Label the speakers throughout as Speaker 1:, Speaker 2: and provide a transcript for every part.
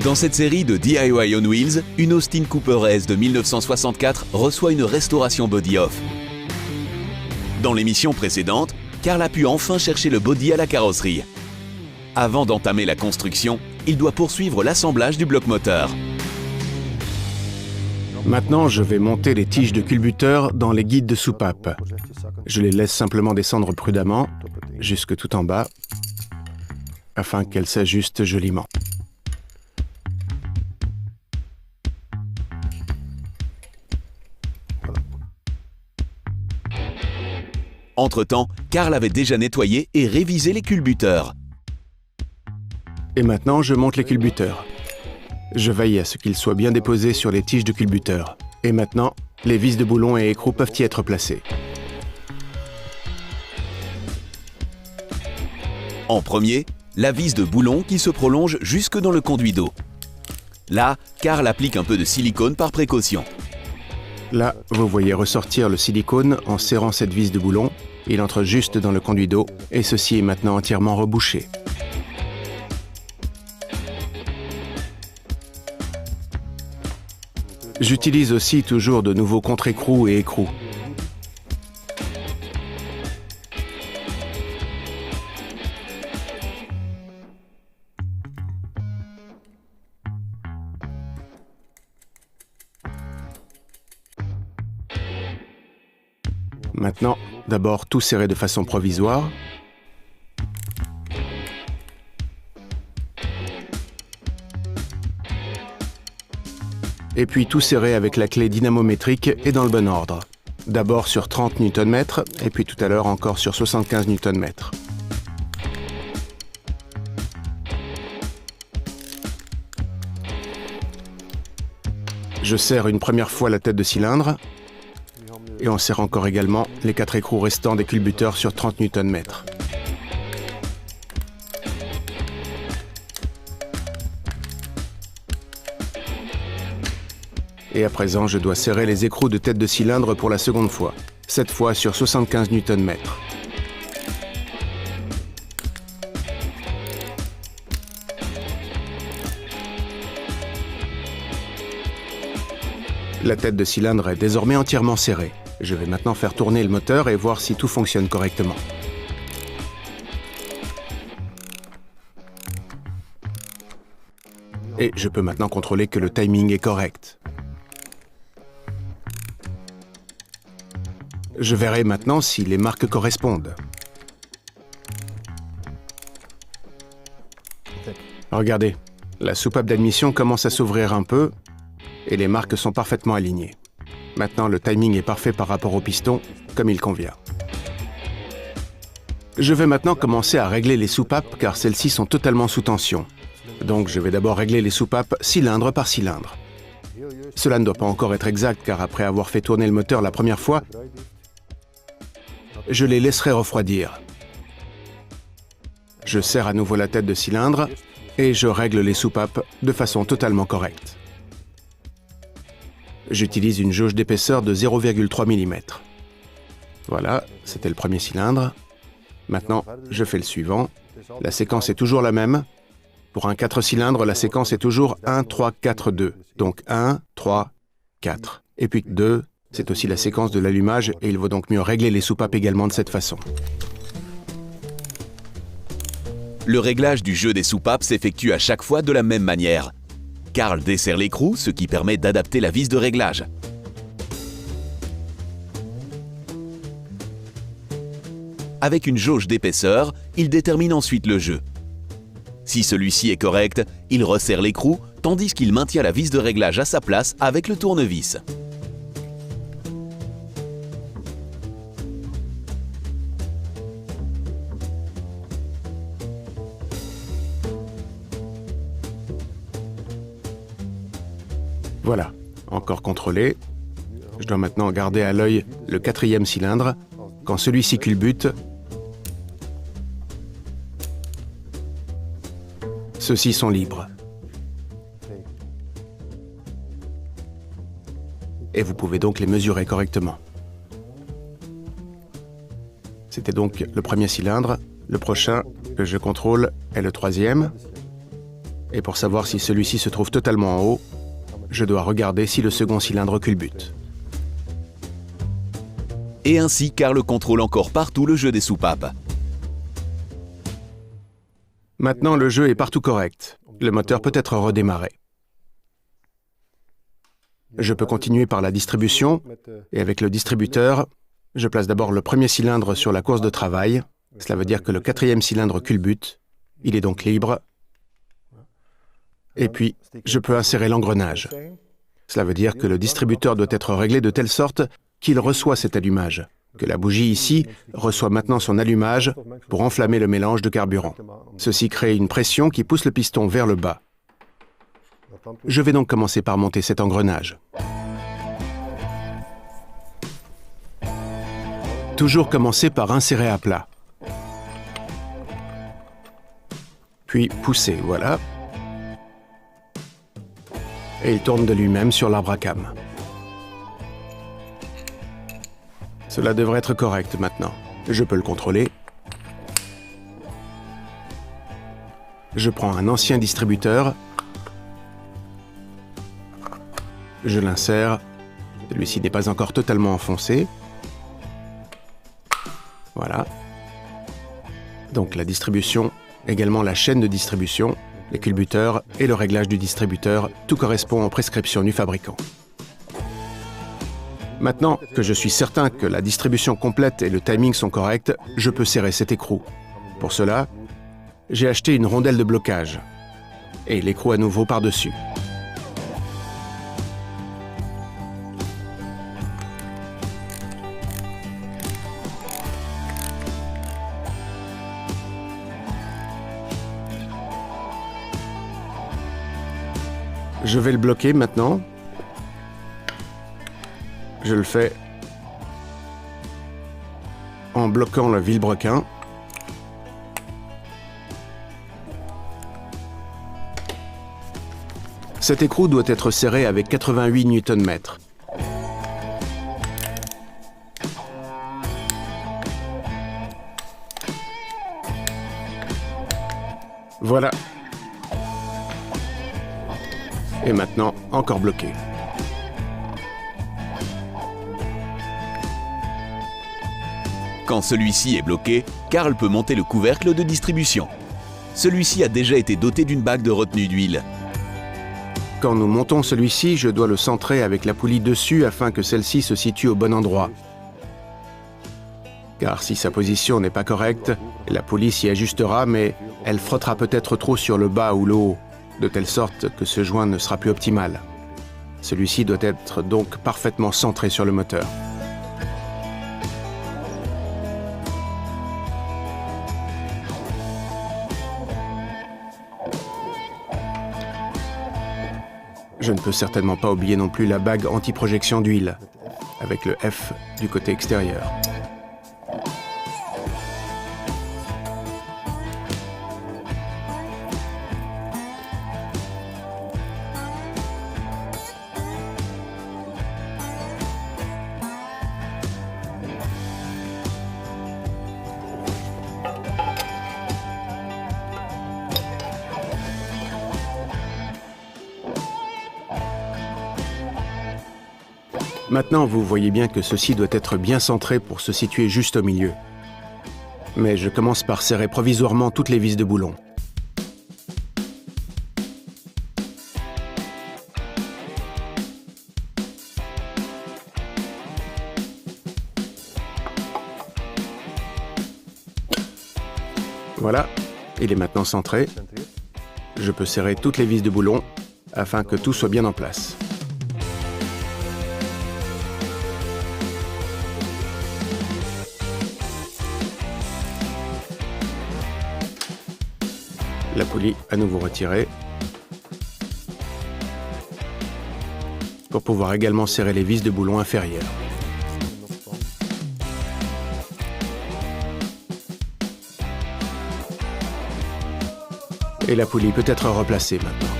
Speaker 1: Dans cette série de DIY on Wheels, une Austin Cooper S de 1964 reçoit une restauration body-off. Dans l'émission précédente, Carl a pu enfin chercher le body à la carrosserie. Avant d'entamer la construction, il doit poursuivre l'assemblage du bloc moteur.
Speaker 2: Maintenant, je vais monter les tiges de culbuteur dans les guides de soupape. Je les laisse simplement descendre prudemment, jusque tout en bas, afin qu'elles s'ajustent joliment.
Speaker 1: Entre-temps, Carl avait déjà nettoyé et révisé les culbuteurs.
Speaker 2: Et maintenant, je monte les culbuteurs. Je veille à ce qu'ils soient bien déposés sur les tiges de culbuteur. Et maintenant, les vis de boulon et écrou peuvent y être placées.
Speaker 1: En premier, la vis de boulon qui se prolonge jusque dans le conduit d'eau. Là, Carl applique un peu de silicone par précaution.
Speaker 2: Là, vous voyez ressortir le silicone en serrant cette vis de boulon. Il entre juste dans le conduit d'eau et ceci est maintenant entièrement rebouché. J'utilise aussi toujours de nouveaux contre-écrous et écrous. Maintenant, d'abord tout serrer de façon provisoire. Et puis tout serrer avec la clé dynamométrique et dans le bon ordre. D'abord sur 30 Nm et puis tout à l'heure encore sur 75 Nm. Je serre une première fois la tête de cylindre. Et on serre encore également les 4 écrous restants des culbuteurs sur 30 Nm. Et à présent, je dois serrer les écrous de tête de cylindre pour la seconde fois, cette fois sur 75 Nm. La tête de cylindre est désormais entièrement serrée. Je vais maintenant faire tourner le moteur et voir si tout fonctionne correctement. Et je peux maintenant contrôler que le timing est correct. Je verrai maintenant si les marques correspondent. Regardez, la soupape d'admission commence à s'ouvrir un peu et les marques sont parfaitement alignées. Maintenant, le timing est parfait par rapport au piston, comme il convient. Je vais maintenant commencer à régler les soupapes car celles-ci sont totalement sous tension. Donc je vais d'abord régler les soupapes cylindre par cylindre. Cela ne doit pas encore être exact car après avoir fait tourner le moteur la première fois, je les laisserai refroidir. Je serre à nouveau la tête de cylindre et je règle les soupapes de façon totalement correcte. J'utilise une jauge d'épaisseur de 0,3 mm. Voilà, c'était le premier cylindre. Maintenant, je fais le suivant. La séquence est toujours la même. Pour un 4 cylindres, la séquence est toujours 1, 3, 4, 2. Donc 1, 3, 4. Et puis 2, c'est aussi la séquence de l'allumage et il vaut donc mieux régler les soupapes également de cette façon.
Speaker 1: Le réglage du jeu des soupapes s'effectue à chaque fois de la même manière. Carl desserre l'écrou, ce qui permet d'adapter la vis de réglage. Avec une jauge d'épaisseur, il détermine ensuite le jeu. Si celui-ci est correct, il resserre l'écrou, tandis qu'il maintient la vis de réglage à sa place avec le tournevis.
Speaker 2: Voilà, encore contrôlé. Je dois maintenant garder à l'œil le 4e cylindre. Quand celui-ci culbute, ceux-ci sont libres. Et vous pouvez donc les mesurer correctement. C'était donc le premier cylindre. Le prochain que je contrôle est le 3e. Et pour savoir si celui-ci se trouve totalement en haut, je dois regarder si le second cylindre culbute.
Speaker 1: Et ainsi, Carl contrôle encore partout le jeu des soupapes.
Speaker 2: Maintenant, le jeu est partout correct. Le moteur peut être redémarré. Je peux continuer par la distribution, et avec le distributeur, je place d'abord le premier cylindre sur la course de travail. Cela veut dire que le quatrième cylindre culbute. Il est donc libre. Et puis, je peux insérer l'engrenage. Cela veut dire que le distributeur doit être réglé de telle sorte qu'il reçoit cet allumage, que la bougie ici reçoit maintenant son allumage pour enflammer le mélange de carburant. Ceci crée une pression qui pousse le piston vers le bas. Je vais donc commencer par monter cet engrenage. Toujours commencer par insérer à plat. Puis pousser, voilà. Et il tourne de lui-même sur l'arbre à cames. Cela devrait être correct maintenant. Je peux le contrôler. Je prends un ancien distributeur. Je l'insère. Celui-ci n'est pas encore totalement enfoncé. Voilà. Donc la distribution, également la chaîne de distribution, les culbuteurs et le réglage du distributeur, tout correspond aux prescriptions du fabricant. Maintenant que je suis certain que la distribution complète et le timing sont corrects, je peux serrer cet écrou. Pour cela, j'ai acheté une rondelle de blocage et l'écrou à nouveau par-dessus. Je vais le bloquer maintenant. Je le fais en bloquant le vilebrequin. Cet écrou doit être serré avec 88 Nm. Voilà. Et maintenant, encore bloqué.
Speaker 1: Quand celui-ci est bloqué, Carl peut monter le couvercle de distribution. Celui-ci a déjà été doté d'une bague de retenue d'huile.
Speaker 2: Quand nous montons celui-ci, je dois le centrer avec la poulie dessus afin que celle-ci se situe au bon endroit. Car si sa position n'est pas correcte, la poulie s'y ajustera, mais elle frottera peut-être trop sur le bas ou le haut, de telle sorte que ce joint ne sera plus optimal. Celui-ci doit être donc parfaitement centré sur le moteur. Je ne peux certainement pas oublier non plus la bague anti-projection d'huile, avec le F du côté extérieur. Maintenant, vous voyez bien que ceci doit être bien centré pour se situer juste au milieu. Mais je commence par serrer provisoirement toutes les vis de boulon. Voilà, il est maintenant centré. Je peux serrer toutes les vis de boulon afin que tout soit bien en place. La poulie à nouveau retirée. Pour pouvoir également serrer les vis de boulon inférieures. Et la poulie peut être replacée maintenant.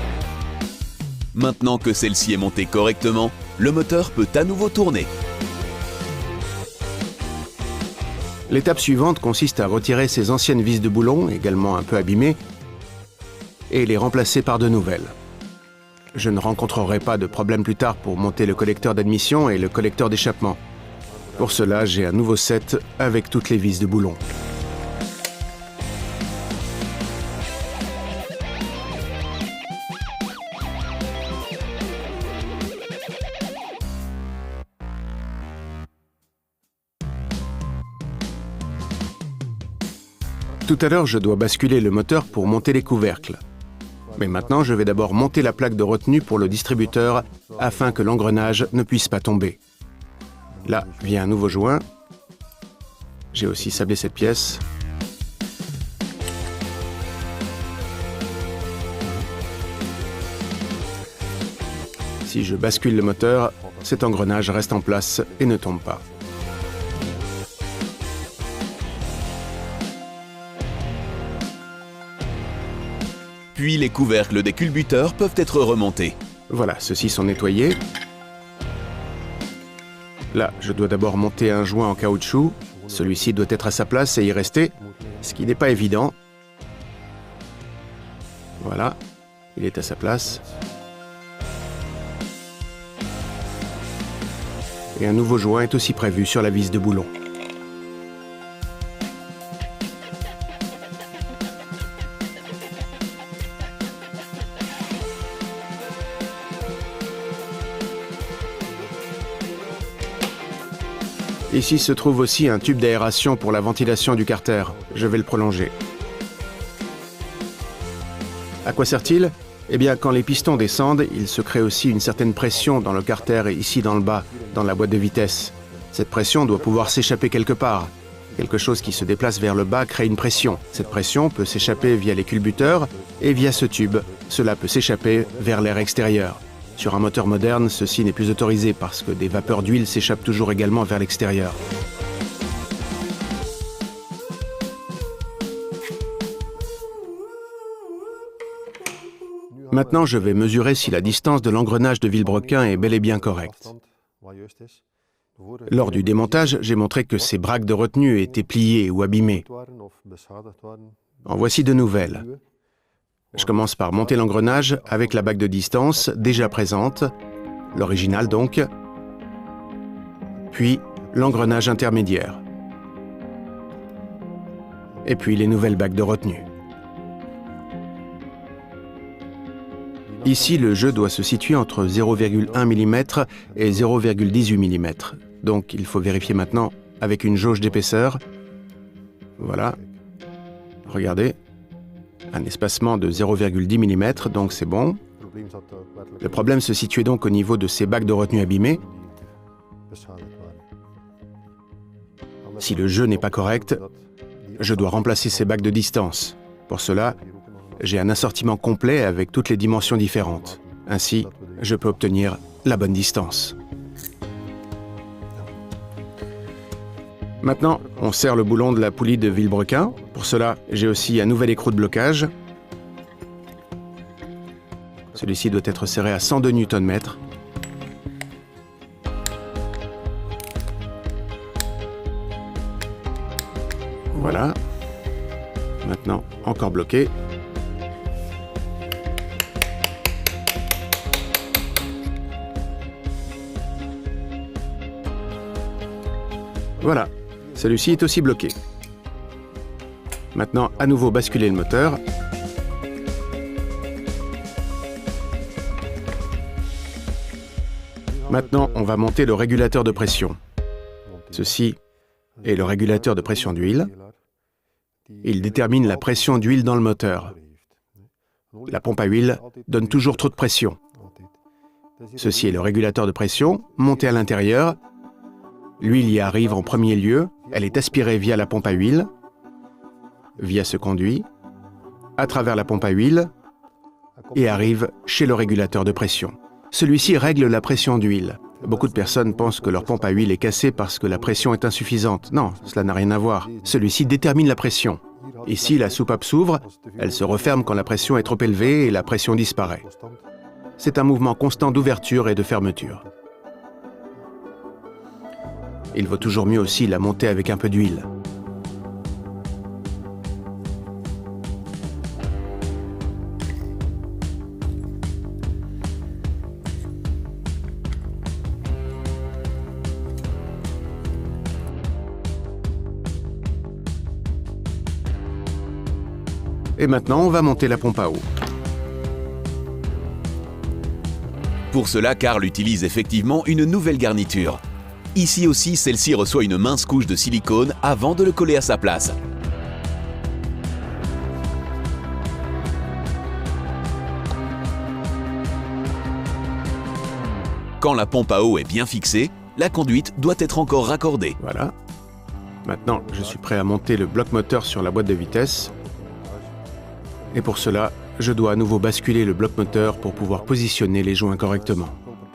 Speaker 1: Maintenant que celle-ci est montée correctement, le moteur peut à nouveau tourner.
Speaker 2: L'étape suivante consiste à retirer ces anciennes vis de boulon, également un peu abîmées, et les remplacer par de nouvelles. Je ne rencontrerai pas de problème plus tard pour monter le collecteur d'admission et le collecteur d'échappement. Pour cela, j'ai un nouveau set avec toutes les vis de boulon. Tout à l'heure, je dois basculer le moteur pour monter les couvercles. Mais maintenant, je vais d'abord monter la plaque de retenue pour le distributeur afin que l'engrenage ne puisse pas tomber. Là vient un nouveau joint. J'ai aussi sablé cette pièce. Si je bascule le moteur, cet engrenage reste en place et ne tombe pas.
Speaker 1: Puis les couvercles des culbuteurs peuvent être remontés.
Speaker 2: Voilà, ceux-ci sont nettoyés. Là, je dois d'abord monter un joint en caoutchouc. Celui-ci doit être à sa place et y rester, ce qui n'est pas évident. Voilà, il est à sa place. Et un nouveau joint est aussi prévu sur la vis de boulon. Ici se trouve aussi un tube d'aération pour la ventilation du carter. Je vais le prolonger. À quoi sert-il? Eh bien, quand les pistons descendent, il se crée aussi une certaine pression dans le carter et ici dans le bas, dans la boîte de vitesse. Cette pression doit pouvoir s'échapper quelque part. Quelque chose qui se déplace vers le bas crée une pression. Cette pression peut s'échapper via les culbuteurs et via ce tube. Cela peut s'échapper vers l'air extérieur. Sur un moteur moderne, ceci n'est plus autorisé parce que des vapeurs d'huile s'échappent toujours également vers l'extérieur. Maintenant, je vais mesurer si la distance de l'engrenage de Villebrequin est bel et bien correcte. Lors du démontage, j'ai montré que ces braques de retenue étaient pliées ou abîmées. En voici de nouvelles. Je commence par monter l'engrenage avec la bague de distance déjà présente, l'original donc, puis l'engrenage intermédiaire, et puis les nouvelles bagues de retenue. Ici, le jeu doit se situer entre 0,1 mm et 0,18 mm, donc il faut vérifier maintenant avec une jauge d'épaisseur. Voilà, regardez. Un espacement de 0,10 mm, donc c'est bon. Le problème se situait donc au niveau de ces bagues de retenue abîmées. Si le jeu n'est pas correct, je dois remplacer ces bagues de distance. Pour cela, j'ai un assortiment complet avec toutes les dimensions différentes. Ainsi, je peux obtenir la bonne distance. Maintenant, on serre le boulon de la poulie de Villebrequin. Pour cela, j'ai aussi un nouvel écrou de blocage. Celui-ci doit être serré à 102 Nm. Voilà. Maintenant, encore bloqué. Voilà. Celui-ci est aussi bloqué. Maintenant, à nouveau basculer le moteur. Maintenant, on va monter le régulateur de pression. Ceci est le régulateur de pression d'huile. Il détermine la pression d'huile dans le moteur. La pompe à huile donne toujours trop de pression. Ceci est le régulateur de pression, monté à l'intérieur. L'huile y arrive en premier lieu, elle est aspirée via la pompe à huile, via ce conduit, à travers la pompe à huile, et arrive chez le régulateur de pression. Celui-ci règle la pression d'huile. Beaucoup de personnes pensent que leur pompe à huile est cassée parce que la pression est insuffisante. Non, cela n'a rien à voir. Celui-ci détermine la pression. Ici, la soupape s'ouvre, elle se referme quand la pression est trop élevée et la pression disparaît. C'est un mouvement constant d'ouverture et de fermeture. Il vaut toujours mieux aussi la monter avec un peu d'huile. Et maintenant, on va monter la pompe à eau.
Speaker 1: Pour cela, Karl utilise effectivement une nouvelle garniture. Ici aussi, celle-ci reçoit une mince couche de silicone avant de le coller à sa place. Quand la pompe à eau est bien fixée, la conduite doit être encore raccordée.
Speaker 2: Voilà. Maintenant, je suis prêt à monter le bloc moteur sur la boîte de vitesse. Et pour cela, je dois à nouveau basculer le bloc moteur pour pouvoir positionner les joints correctement.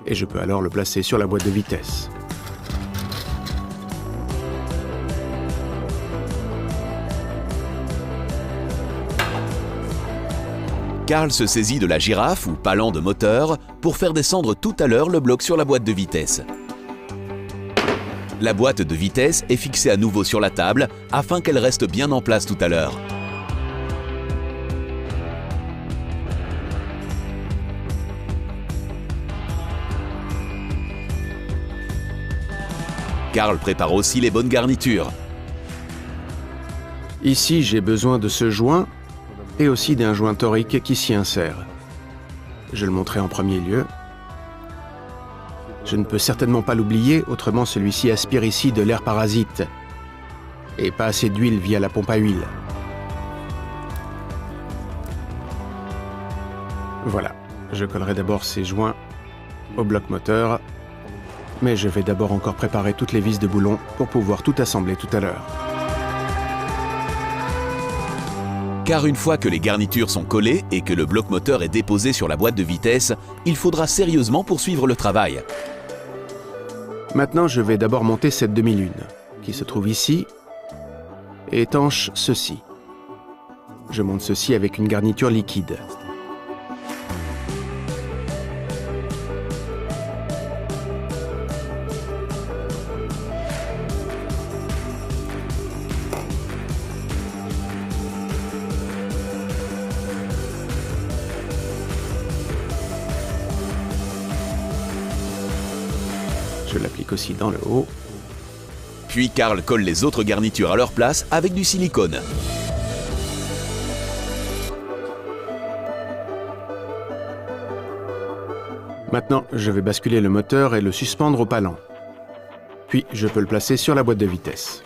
Speaker 2: Et je peux alors le placer sur la boîte de vitesse.
Speaker 1: Karl se saisit de la girafe ou palan de moteur pour faire descendre tout à l'heure le bloc sur la boîte de vitesse. La boîte de vitesse est fixée à nouveau sur la table afin qu'elle reste bien en place tout à l'heure. Karl prépare aussi les bonnes garnitures.
Speaker 2: Ici, j'ai besoin de ce joint et aussi d'un joint torique qui s'y insère. Je le montrerai en premier lieu. Je ne peux certainement pas l'oublier, autrement celui-ci aspire ici de l'air parasite et pas assez d'huile via la pompe à huile. Voilà, je collerai d'abord ces joints au bloc moteur, mais je vais d'abord encore préparer toutes les vis de boulon pour pouvoir tout assembler tout à l'heure.
Speaker 1: Car une fois que les garnitures sont collées et que le bloc moteur est déposé sur la boîte de vitesse, il faudra sérieusement poursuivre le travail.
Speaker 2: Maintenant, je vais d'abord monter cette demi-lune, qui se trouve ici, et étanche ceci. Je monte ceci avec une garniture liquide. Je l'applique aussi dans le haut.
Speaker 1: Puis Karl colle les autres garnitures à leur place avec du silicone.
Speaker 2: Maintenant, je vais basculer le moteur et le suspendre au palan. Puis, je peux le placer sur la boîte de vitesse.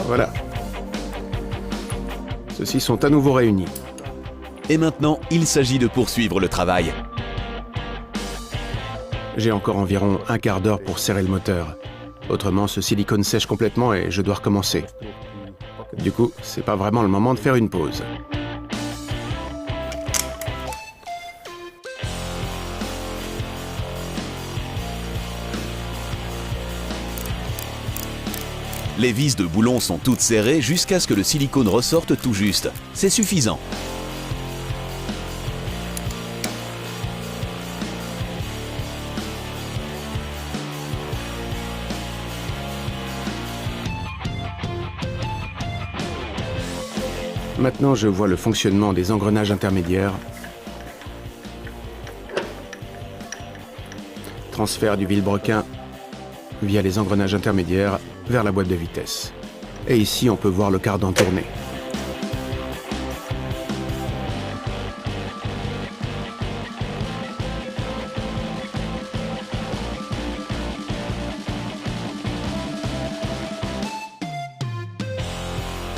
Speaker 2: Voilà. Ceux-ci sont à nouveau réunis.
Speaker 1: Et maintenant, il s'agit de poursuivre le travail.
Speaker 2: J'ai encore environ un quart d'heure pour serrer le moteur. Autrement, ce silicone sèche complètement et je dois recommencer. Du coup, c'est pas vraiment le moment de faire une pause.
Speaker 1: Les vis de boulon sont toutes serrées jusqu'à ce que le silicone ressorte tout juste. C'est suffisant.
Speaker 2: Maintenant, je vois le fonctionnement des engrenages intermédiaires. Transfert du vilebrequin via les engrenages intermédiaires vers la boîte de vitesse. Et ici, on peut voir le cardan tourner.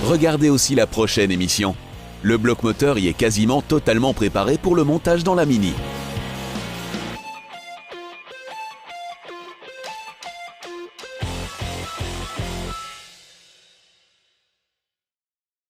Speaker 1: Regardez aussi la prochaine émission. Le bloc moteur y est quasiment totalement préparé pour le montage dans la Mini.